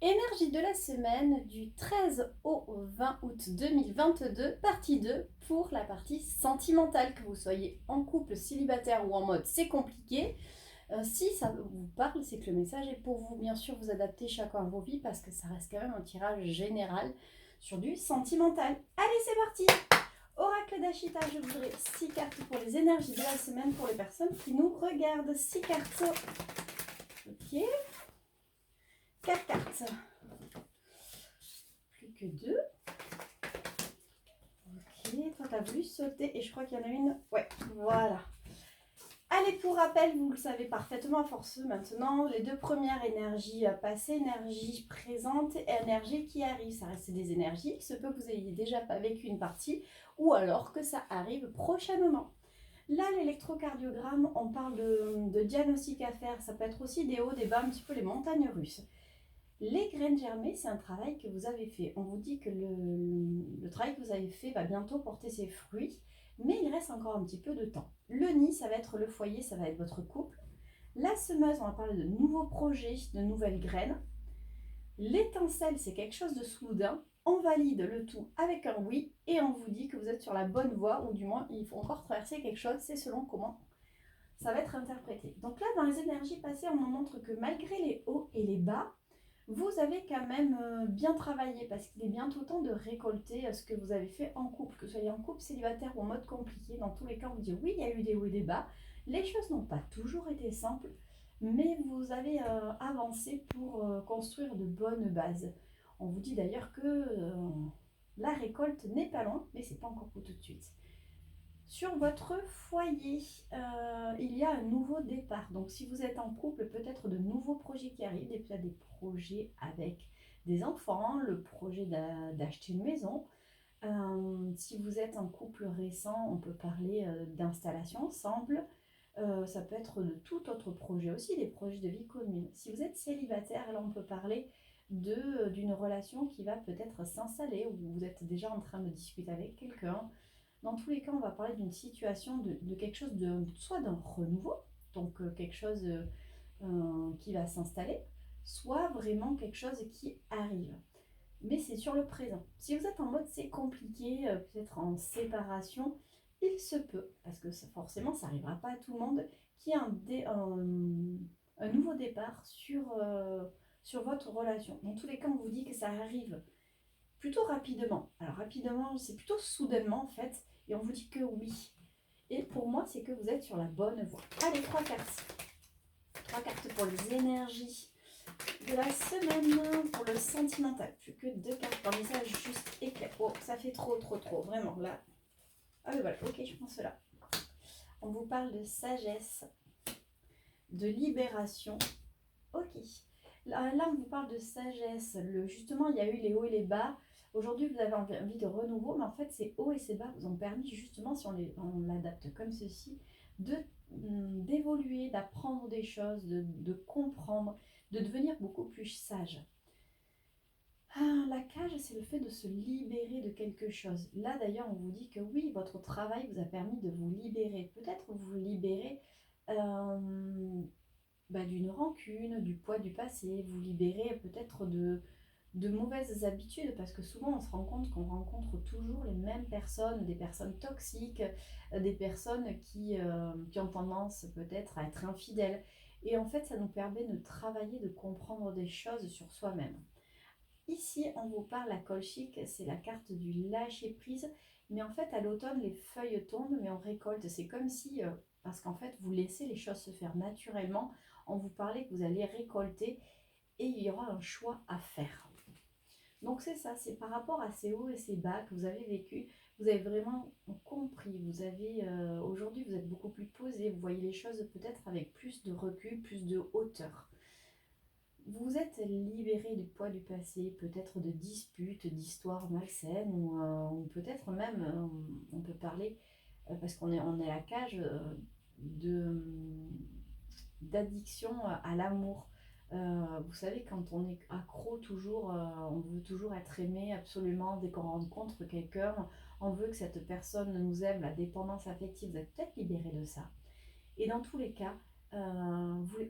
Énergie de la semaine du 13 au 20 août 2022, partie 2 pour la partie sentimentale. Que vous soyez en couple, célibataire ou en mode c'est compliqué, si ça vous parle, c'est que le message est pour vous. Bien sûr, vous adaptez chacun à vos vies parce que ça reste quand même un tirage général sur du sentimental. Allez, c'est parti. Oracle d'Ashita, je voudrais 6 cartes pour les énergies de la semaine pour les personnes qui nous regardent. 6 cartes. Ok. 4 cartes. Plus que 2. Ok, toi t'as voulu sauter et je crois qu'il y en a une. Ouais, voilà. Allez, pour rappel, vous le savez parfaitement à force maintenant, les deux premières énergies passées, énergie présente et énergie qui arrive. Ça reste des énergies, il se peut que vous ayez déjà pas vécu une partie ou alors que ça arrive prochainement. Là, l'électrocardiogramme, on parle de diagnostic à faire. Ça peut être aussi des hauts, des bas, un petit peu les montagnes russes. Les graines germées, c'est un travail que vous avez fait. On vous dit que le travail que vous avez fait va bientôt porter ses fruits, mais il reste encore un petit peu de temps. Le nid, ça va être le foyer, ça va être votre couple. La semeuse, on va parler de nouveaux projets, de nouvelles graines. L'étincelle, c'est quelque chose de soudain. On valide le tout avec un oui et on vous dit que vous êtes sur la bonne voie, ou du moins il faut encore traverser quelque chose, c'est selon comment ça va être interprété. Donc là, dans les énergies passées, on nous montre que malgré les hauts et les bas, vous avez quand même bien travaillé parce qu'il est bientôt temps de récolter ce que vous avez fait en couple, que vous soyez en couple, célibataire ou en mode compliqué. Dans tous les cas, on vous dit oui, il y a eu des hauts et des bas. Les choses n'ont pas toujours été simples, mais vous avez avancé pour construire de bonnes bases. On vous dit d'ailleurs que la récolte n'est pas loin, mais c'est pas encore pour tout de suite. Sur votre foyer, il y a un nouveau départ. Donc, si vous êtes en couple, peut-être de nouveaux projets qui arrivent, peut-être des projets avec des enfants, le projet d'acheter une maison. Si vous êtes en couple récent, on peut parler d'installation ensemble. Ça peut être de tout autre projet aussi, des projets de vie commune. Si vous êtes célibataire, là, on peut parler d'une relation qui va peut-être s'installer ou vous êtes déjà en train de discuter avec quelqu'un. Dans tous les cas, on va parler d'une situation, de quelque chose de soit d'un renouveau, donc quelque chose qui va s'installer, soit vraiment quelque chose qui arrive. Mais c'est sur le présent. Si vous êtes en mode c'est compliqué, peut-être en séparation, il se peut, parce que forcément ça n'arrivera pas à tout le monde, qu'il y ait un nouveau départ sur votre relation. Dans tous les cas, on vous dit que ça arrive plutôt rapidement. Alors rapidement, c'est plutôt soudainement en fait, et on vous dit que oui. Et pour moi, c'est que vous êtes sur la bonne voie. Allez, 3 cartes. 3 cartes pour les énergies de la semaine, pour le sentimental. Plus que 2 cartes, un message juste éclair. Oh, ça fait trop, vraiment, là. Ah oui, voilà, ok, je prends cela. On vous parle de sagesse, de libération. Ok. Là, on vous parle de sagesse. Justement, il y a eu les hauts et les bas. Aujourd'hui, vous avez envie de renouveau, mais en fait, ces hauts et ces bas vous ont permis justement, si on l'adapte comme ceci, d'évoluer, d'apprendre des choses, de comprendre, de devenir beaucoup plus sage. Ah, la cage, c'est le fait de se libérer de quelque chose. Là, d'ailleurs, on vous dit que oui, votre travail vous a permis de vous libérer. Peut-être vous libérer d'une rancune, du poids du passé, vous libérer peut-être de mauvaises habitudes, parce que souvent on se rend compte qu'on rencontre toujours les mêmes personnes, des personnes toxiques, des personnes qui ont tendance peut-être à être infidèles. Et en fait, ça nous permet de travailler, de comprendre des choses sur soi-même. Ici, on vous parle, la colchique, c'est la carte du lâcher-prise. Mais en fait, à l'automne, les feuilles tombent, mais on récolte. C'est comme si, parce qu'en fait, vous laissez les choses se faire naturellement. On vous parlait que vous allez récolter et il y aura un choix à faire. Donc c'est ça, c'est par rapport à ces hauts et ces bas que vous avez vécu. Vous avez vraiment compris. Aujourd'hui, vous êtes beaucoup plus posé. Vous voyez les choses peut-être avec plus de recul, plus de hauteur. Vous êtes libéré du poids du passé, peut-être de disputes, d'histoires malsaines, ou peut-être même, on peut parler, parce qu'on est à la cage, d'addiction à l'amour. Vous savez, quand on est accro toujours, on veut toujours être aimé absolument. Dès qu'on rencontre quelqu'un, on veut que cette personne nous aime, la dépendance affective. Vous êtes peut-être libéré de ça. Et dans tous les cas,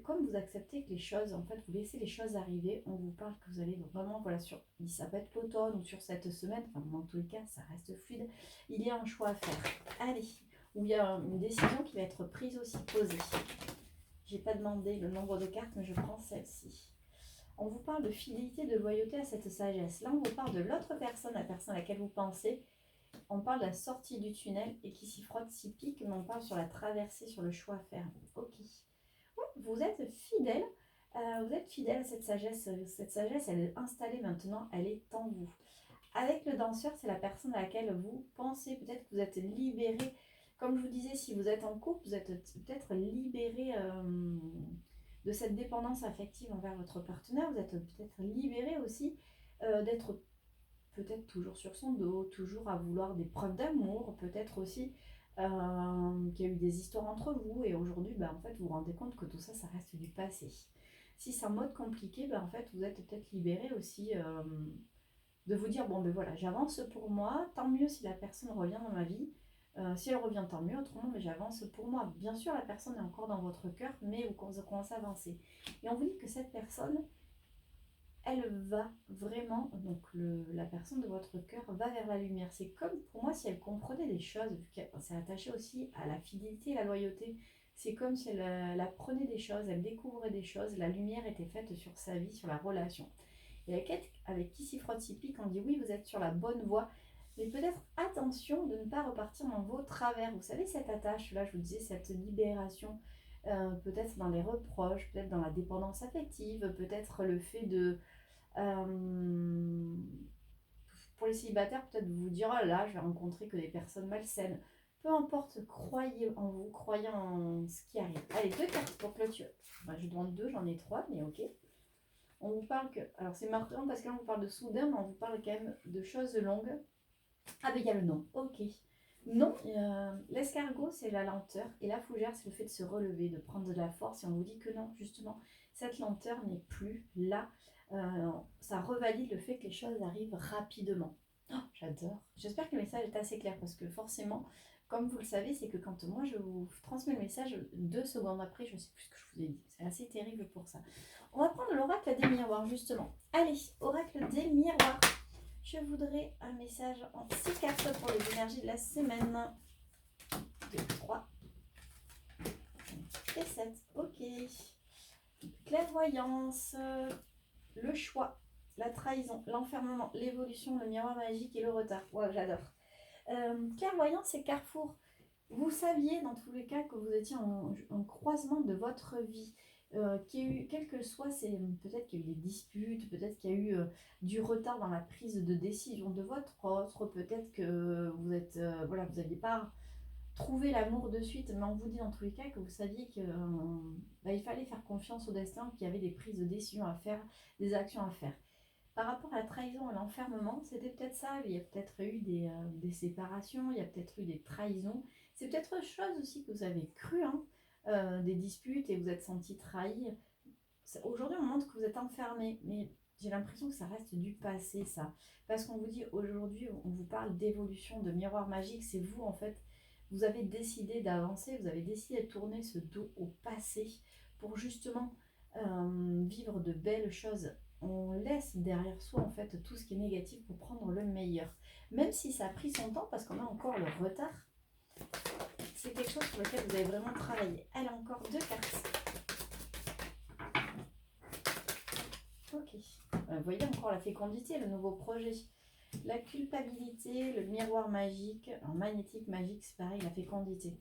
comme vous acceptez que les choses, en fait, vous laissez les choses arriver, on vous parle que vous allez vraiment, voilà, ça peut être l'automne ou sur cette semaine, enfin, dans tous les cas, ça reste fluide, il y a un choix à faire. Allez, ou il y a une décision qui va être prise aussi, posée. J'ai pas demandé le nombre de cartes, mais je prends celle-ci. On vous parle de fidélité, de loyauté à cette sagesse. Là, on vous parle de l'autre personne, la personne à laquelle vous pensez. On parle de la sortie du tunnel et qui s'y frotte, s'y pique, mais on parle sur la traversée, sur le choix à faire. Ok. Ouais, vous êtes fidèle. Vous êtes fidèle à cette sagesse. Cette sagesse, elle est installée maintenant, elle est en vous. Avec le danseur, c'est la personne à laquelle vous pensez. Peut-être que vous êtes libéré. Comme je vous disais, si vous êtes en couple, vous êtes peut-être libéré de cette dépendance affective envers votre partenaire. Vous êtes peut-être libéré aussi d'être peut-être toujours sur son dos, toujours à vouloir des preuves d'amour, peut-être aussi qu'il y a eu des histoires entre vous et aujourd'hui, en fait, vous vous rendez compte que tout ça, ça reste du passé. Si c'est un mode compliqué, en fait, vous êtes peut-être libéré aussi de vous dire, bon, voilà, j'avance pour moi, tant mieux si la personne revient dans ma vie. Si elle revient, tant mieux, autrement, mais j'avance pour moi. Bien sûr, la personne est encore dans votre cœur, mais vous commencez à avancer. Et on vous dit que cette personne, elle va vraiment, donc la personne de votre cœur va vers la lumière. C'est comme pour moi si elle comprenait des choses, vu qu'elle s'est attachée aussi à la fidélité et la loyauté. C'est comme si elle apprenait des choses, elle découvrait des choses, la lumière était faite sur sa vie, sur la relation. Et avec qui s'y frotte, s'y pique, on dit oui, vous êtes sur la bonne voie, mais peut-être attention de ne pas repartir dans vos travers. Vous savez, cette attache, là, je vous disais, cette libération, peut-être dans les reproches, peut-être dans la dépendance affective, peut-être le fait de pour les célibataires, peut-être vous dire, oh là, je vais rencontrer que des personnes malsaines. Peu importe, croyez en vous, croyez en ce qui arrive. Allez, 2 cartes pour clôturer. Je demande 2, j'en ai 3, mais ok. On vous parle que... Alors c'est marrant parce que là on vous parle de soudain, mais on vous parle quand même de choses longues. Ah ben il y a le nom, ok. Non, l'escargot c'est la lenteur et la fougère c'est le fait de se relever, de prendre de la force et on vous dit que non, justement, cette lenteur n'est plus là. Ça revalide le fait que les choses arrivent rapidement. Oh, j'adore. J'espère que le message est assez clair parce que forcément, comme vous le savez, c'est que quand moi je vous transmets le message, 2 secondes après, je ne sais plus ce que je vous ai dit. C'est assez terrible pour ça. On va prendre l'oracle des miroirs justement. Allez, oracle des miroirs. Je voudrais un message en 6 cartes pour les énergies de la semaine. 2, 3 et 7. Ok. Clairvoyance, le choix, la trahison, l'enfermement, l'évolution, le miroir magique et le retard. Ouais, j'adore. Clairvoyance et carrefour. Vous saviez dans tous les cas que vous étiez en croisement de votre vie. Qu'il y a eu, quel que soit, peut-être qu'il y a eu des disputes, peut-être qu'il y a eu du retard dans la prise de décision de votre autre, peut-être que vous êtes, voilà, vous n'aviez pas trouvé l'amour de suite, mais on vous dit dans tous les cas que vous saviez que il fallait faire confiance au destin, qu'il y avait des prises de décision à faire, des actions à faire. Par rapport à la trahison et l'enfermement, c'était peut-être ça. Il y a peut-être eu des séparations, il y a peut-être eu des trahisons. C'est peut-être autre chose aussi que vous avez cru, des disputes et vous êtes senti trahi. Aujourd'hui, on montre que vous êtes enfermé, mais j'ai l'impression que ça reste du passé, ça. Parce qu'on vous dit aujourd'hui, on vous parle d'évolution, de miroir magique. C'est vous, en fait, vous avez décidé d'avancer, vous avez décidé de tourner ce dos au passé pour justement vivre de belles choses. On laisse derrière soi en fait tout ce qui est négatif pour prendre le meilleur. Même si ça a pris son temps parce qu'on a encore le retard, c'est quelque chose sur lequel vous avez vraiment travaillé. Elle a encore 2 cartes. Ok. Vous voyez encore la fécondité, le nouveau projet. La culpabilité, le miroir magique. En magnétique magique, c'est pareil, la fécondité.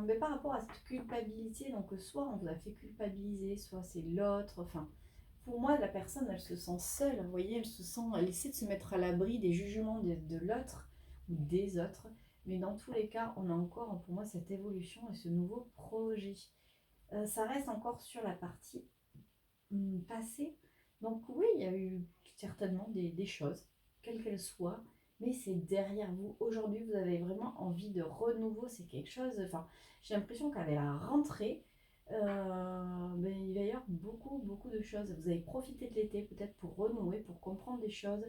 Mais par rapport à cette culpabilité, donc soit on vous a fait culpabiliser, soit c'est l'autre, enfin... Pour moi, la personne, elle se sent seule, vous voyez, elle essaie de se mettre à l'abri des jugements de l'autre ou des autres. Mais dans tous les cas, on a encore, pour moi, cette évolution et ce nouveau projet. Ça reste encore sur la partie passée. Donc oui, il y a eu certainement des choses, quelles qu'elles soient, mais c'est derrière vous. Aujourd'hui, vous avez vraiment envie de renouveau, c'est quelque chose... Enfin, j'ai l'impression qu'avec la rentrée, il va y avoir beaucoup de choses. Vous avez profité de l'été peut-être pour renouer, pour comprendre des choses,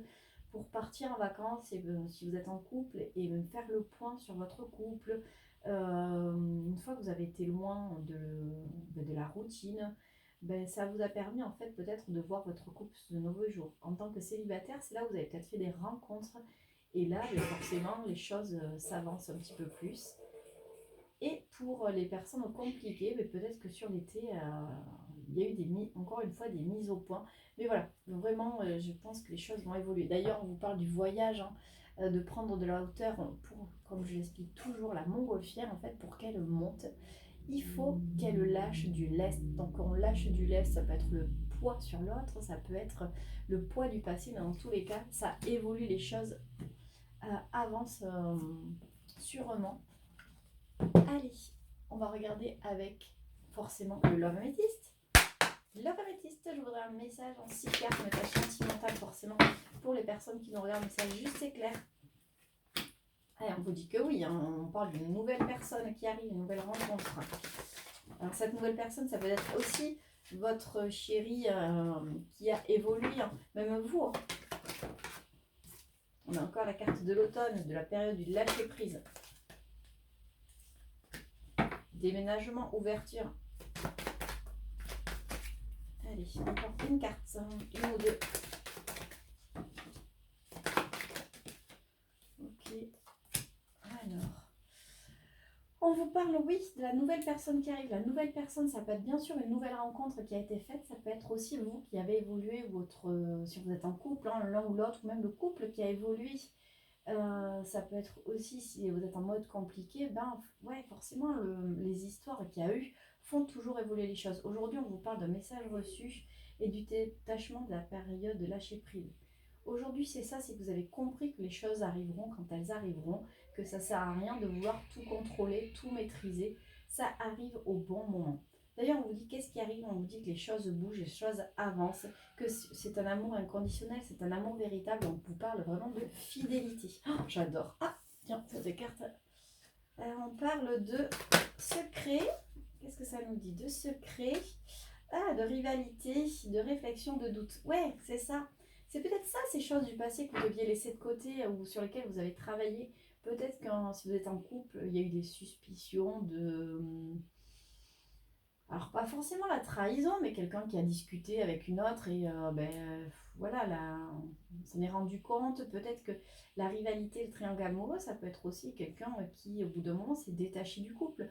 pour partir en vacances et, si vous êtes en couple et faire le point sur votre couple, Une fois que vous avez été loin de la routine, ben, ça vous a permis en fait peut-être de voir votre couple sous de nouveaux jours. En tant que célibataire, c'est là où vous avez peut-être fait des rencontres et là, ben, forcément, les choses s'avancent un petit peu plus. Et pour les personnes compliquées, ben, peut-être que sur l'été, il y a eu encore une fois des mises au point. Mais voilà, vraiment, je pense que les choses vont évoluer. D'ailleurs, on vous parle du voyage, hein, de prendre de la hauteur pour, comme je l'explique toujours, la montgolfière, en fait, pour qu'elle monte, il faut qu'elle lâche du lest. Donc, quand on lâche du lest, ça peut être le poids sur l'autre, ça peut être le poids du passé, mais dans tous les cas, ça évolue, les choses avancent sûrement. Allez, on va regarder avec forcément le Love Amethyst. Love Amethyst, je voudrais un message en 6 cartes, mais pas sentimental forcément, pour les personnes qui nous regardent, mais ça juste et clair. Allez, on vous dit que oui, hein, on parle d'une nouvelle personne qui arrive, une nouvelle rencontre. Alors cette nouvelle personne, ça peut être aussi votre chéri qui a évolué, hein, même vous. Hein. On a encore la carte de l'automne, de la période du lâcher prise. Déménagement, ouverture. Allez, encore une carte, une ou deux. Ok. Alors, on vous parle, oui, de la nouvelle personne qui arrive. La nouvelle personne, ça peut être bien sûr une nouvelle rencontre qui a été faite. Ça peut être aussi vous qui avez évolué, si vous êtes en couple, hein, l'un ou l'autre, ou même le couple qui a évolué. Ça peut être aussi, si vous êtes en mode compliqué, ben ouais, forcément, les histoires qu'il y a eu font toujours évoluer les choses. Aujourd'hui, on vous parle d'un message reçu et du détachement de la période de lâcher prise. Aujourd'hui, c'est ça, c'est que vous avez compris que les choses arriveront quand elles arriveront, que ça ne sert à rien de vouloir tout contrôler, tout maîtriser. Ça arrive au bon moment. D'ailleurs, on vous dit qu'est-ce qui arrive, on vous dit que les choses bougent, les choses avancent, que c'est un amour inconditionnel, c'est un amour véritable. On vous parle vraiment de fidélité. Oh, j'adore. Ah, tiens, ça s'écarte. On parle de secret. Qu'est-ce que ça nous dit? De secret. Ah, de rivalité, de réflexion, de doute. Ouais, c'est ça. C'est peut-être ça, ces choses du passé que vous deviez laisser de côté ou sur lesquelles vous avez travaillé. Peut-être que si vous êtes en couple, il y a eu des suspicions de... Alors, pas forcément la trahison, mais quelqu'un qui a discuté avec une autre et voilà, là, on s'en est rendu compte. Peut-être que la rivalité, le triangle amoureux, ça peut être aussi quelqu'un qui, au bout d'un moment, s'est détaché du couple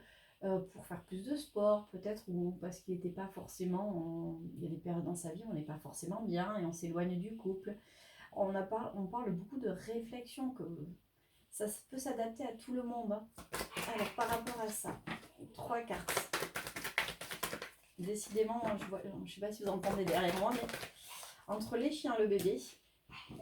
pour faire plus de sport, peut-être, ou parce qu'il n'était pas forcément. Il y a des périodes dans sa vie où on n'est pas forcément bien et on s'éloigne du couple. On parle beaucoup de réflexion, que ça peut s'adapter à tout le monde. Hein. Alors, par rapport à ça, 3 cartes. Décidément, je ne sais pas si vous entendez derrière moi, mais entre les chiens et le bébé,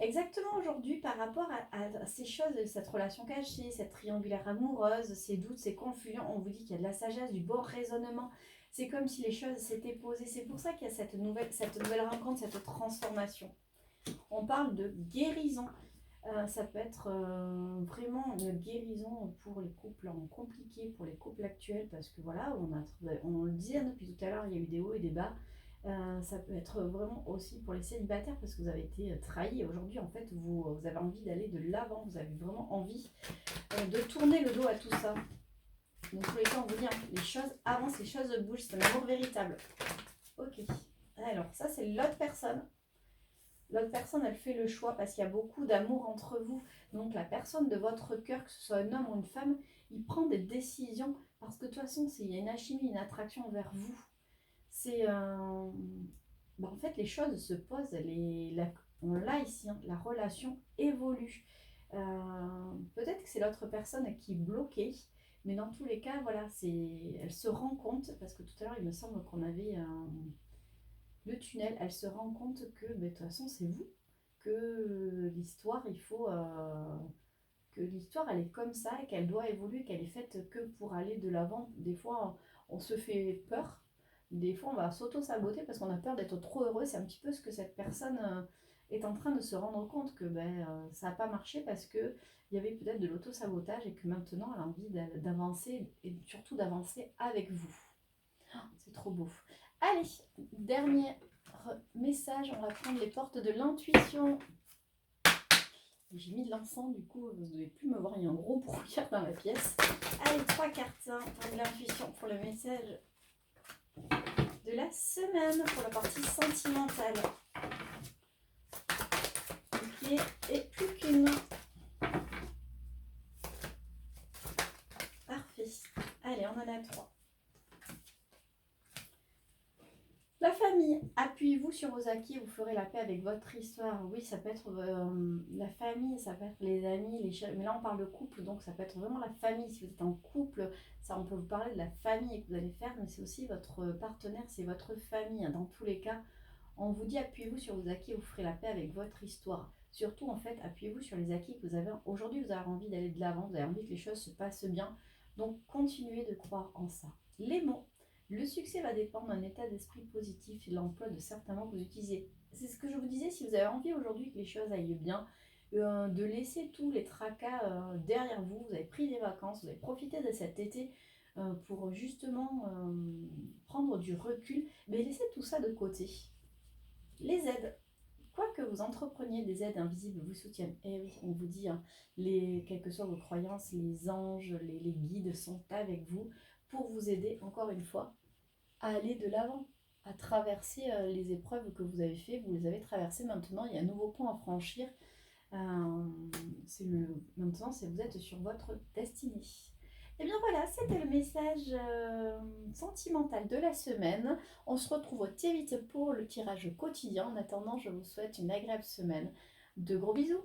exactement aujourd'hui par rapport à ces choses, cette relation cachée, cette triangulaire amoureuse, ces doutes, ces confusions, on vous dit qu'il y a de la sagesse, du bon raisonnement. C'est comme si les choses s'étaient posées. C'est pour ça qu'il y a cette nouvelle rencontre, cette transformation. On parle de guérison. Ça peut être vraiment une guérison pour les couples compliqués, pour les couples actuels, parce que voilà, on le disait depuis tout à l'heure, il y a eu des hauts et des bas. Ça peut être vraiment aussi pour les célibataires, parce que vous avez été trahis. Aujourd'hui, en fait, vous avez envie d'aller de l'avant, vous avez vraiment envie de tourner le dos à tout ça. Donc, tous les cas, on vous dit, hein, les choses avancent, les choses bougent, c'est un amour véritable. Ok, alors ça, c'est l'autre personne. L'autre personne, elle fait le choix parce qu'il y a beaucoup d'amour entre vous. Donc la personne de votre cœur, que ce soit un homme ou une femme, il prend des décisions parce que de toute façon, il y a une alchimie, une attraction vers vous. C'est en fait, les choses se posent, on l'a ici, hein, la relation évolue. Peut-être que c'est l'autre personne qui est bloquée, mais dans tous les cas, voilà, elle se rend compte, parce que tout à l'heure, il me semble qu'on avait le tunnel, elle se rend compte que de toute façon c'est vous, que l'histoire, que l'histoire elle est comme ça et qu'elle doit évoluer, qu'elle est faite que pour aller de l'avant. Des fois on se fait peur, des fois on va s'auto-saboter parce qu'on a peur d'être trop heureux. C'est un petit peu ce que cette personne est en train de se rendre compte, que ça n'a pas marché parce que il y avait peut-être de l'auto-sabotage et que maintenant elle a envie d'avancer et surtout d'avancer avec vous. C'est trop beau. Allez, dernier message, on va prendre les portes de l'intuition. J'ai mis de l'encens, du coup, vous ne devez plus me voir, il y a un gros brouillard dans la pièce. Allez, 3 cartes hein, de l'intuition pour le message de la semaine, pour la partie sentimentale. Ok, et plus qu'une. Parfait. Allez, on en a 3. La famille, appuyez-vous sur vos acquis, vous ferez la paix avec votre histoire. Oui, ça peut être la famille, ça peut être les amis, mais là on parle de couple, donc ça peut être vraiment la famille. Si vous êtes en couple, ça on peut vous parler de la famille que vous allez faire, mais c'est aussi votre partenaire, c'est votre famille. Dans tous les cas, on vous dit appuyez-vous sur vos acquis, vous ferez la paix avec votre histoire. Surtout en fait, appuyez-vous sur les acquis que vous avez. Aujourd'hui, vous avez envie d'aller de l'avant, vous avez envie que les choses se passent bien, donc continuez de croire en ça. Les mots. Le succès va dépendre d'un état d'esprit positif et de l'emploi de certains mots que vous utilisez. C'est ce que je vous disais, si vous avez envie aujourd'hui que les choses aillent bien, de laisser tous les tracas derrière vous, vous avez pris des vacances, vous avez profité de cet été pour justement prendre du recul, mais laissez tout ça de côté. Les aides. Quoi que vous entrepreniez, des aides invisibles vous soutiennent. Et oui, on vous dit, hein, quelles que soient vos croyances, les anges, les guides sont avec vous pour vous aider, encore une fois, à aller de l'avant, à traverser les épreuves que vous avez faites. Vous les avez traversées maintenant, il y a un nouveau pont à franchir. Maintenant, vous êtes sur votre destinée. Et bien voilà, c'était le message sentimental de la semaine. On se retrouve très vite pour le tirage quotidien. En attendant, je vous souhaite une agréable semaine. De gros bisous.